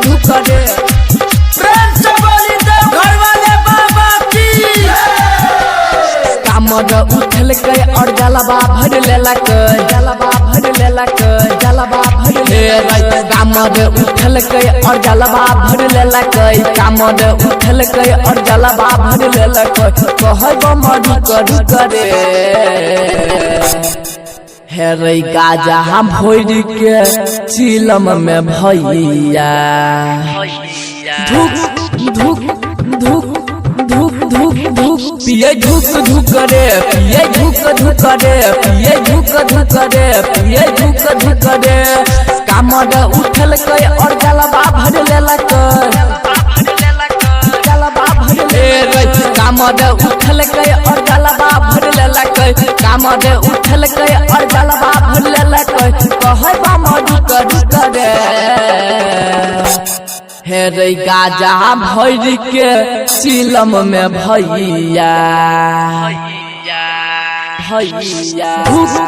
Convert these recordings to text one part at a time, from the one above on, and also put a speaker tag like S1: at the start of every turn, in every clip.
S1: धुक रे
S2: प्रेम से बोली तो घर वाले बाबा की
S1: कामर उठल के और जलवा भर लेलक जलवा भर लेलक जलवा भर ले कामर उठल के और जलवा भर लेलक कामर उठल के और जलवा भर लेलक कहब मधु करे हे रे गाजा हम भोर के चिलम में भैया धुक धुक धुक धुक धुक धुक पिए धुक धुक रे पिए धुक धुक रे पिए धुक धुक रे पिए धुक धुक रे कामर उठल के और जलवा भर लेलक जलवा भर ले कामर उठल के और जलवा भर लेलक कामर उठल के और जलवा भर लेलक कहब मधु करे हे रे गाजा भर के चिलम में भैया भैया धुक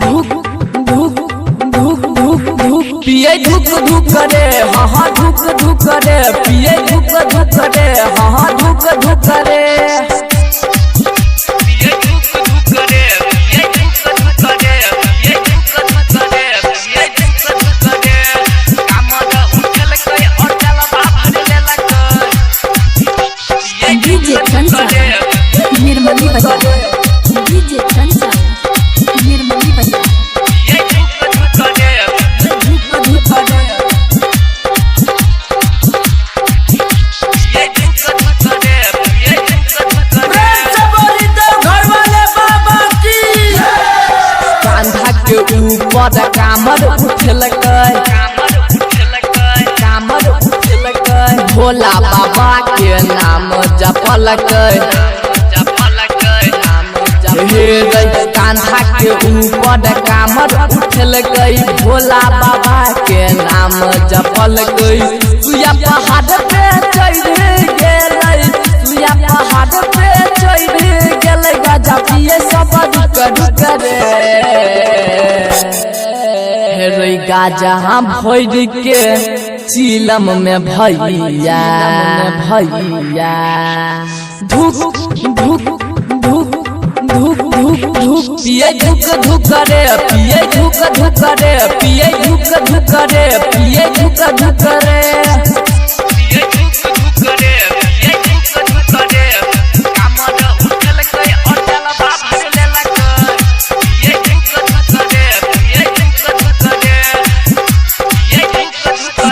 S1: धुक धुक धुक धुक पिए धुक धुक रे हाँ धुक धुक रे पिए धुक धुक रे हाँ धुक धुक रे
S3: डीजे कंसा निर्मली बजा डीजे कंसा निर्मली बजा
S2: प्रेम से बोली तो घर वाले बाबा की
S1: कांधा के ऊपर कामर उठलक कामर उठलक भोला बाबा के नाम जपलक कांधा के ऊपर कामर उठलक भोला बाबा के नाम जपलक सुया पहाड़ पे चढ़ गेल सुया पहाड़ पे चढ़ गेल गजा पिए सब रुक रे रे गाजा भर के चिलम में भैया भैया धुक धुक धुक धुक धुक धुक पिए धुक धुक रे पिए धुक धुक रे पिए धुक धुक रे पिए धुक धुक रे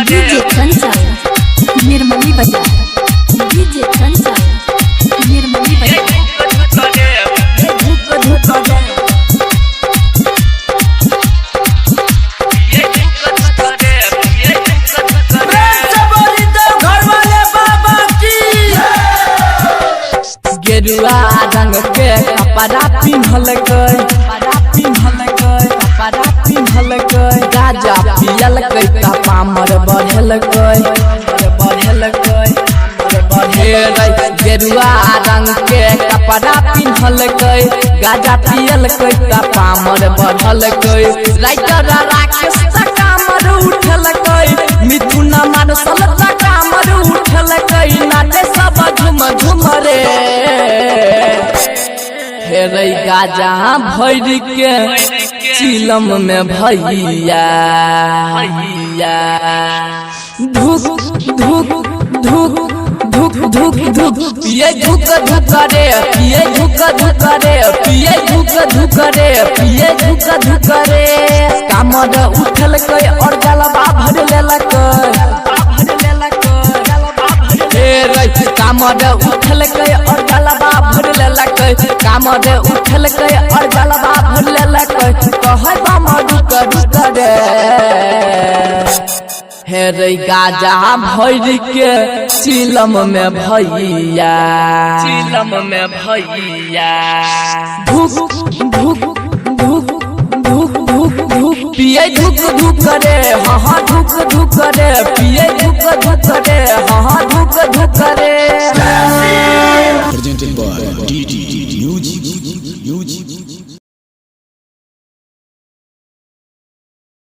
S3: डीजे कंसा निर्मली बजा डीजे कंसा निर्मली बजा
S1: धुक धुक रे
S2: प्रेम से बोली तो घर वाले बाबा की
S1: गेरुआ रंग के कपड़ा पिन्हल कपड़ा पिन्हल गाजा पियल पामर बढ़ल गेरुआ रंग के कपड़ा पिन्हल गाजा पियल पामर बढ़ल राइटर राकेश कामर उठल मिथुन मानसल कामर उठल नाचे सब झुम झुम रे हे रे गाजा भर के चिलम में भैया भैया धुक धुक धुक धुक धुक धुक पिए धुक धुक रे पिए धुक धुक रे पिए धुक धुक रे पिए धुक धुक रे कामर उठल के और जलवा भर लेलक कामर उठल के और जलवा भर लेलक कामर उठल के और जलवा भर लेलक कहब मधु रे हे रे गाजा भर के चिलम में भैया चिलम में भैया धुक धुक धुक धुक धुक धुक पिए धुक धुक रे हाँ धुक धुक रे पिए धुक धुक रे हाँ धुक धुक रे
S4: presented by DD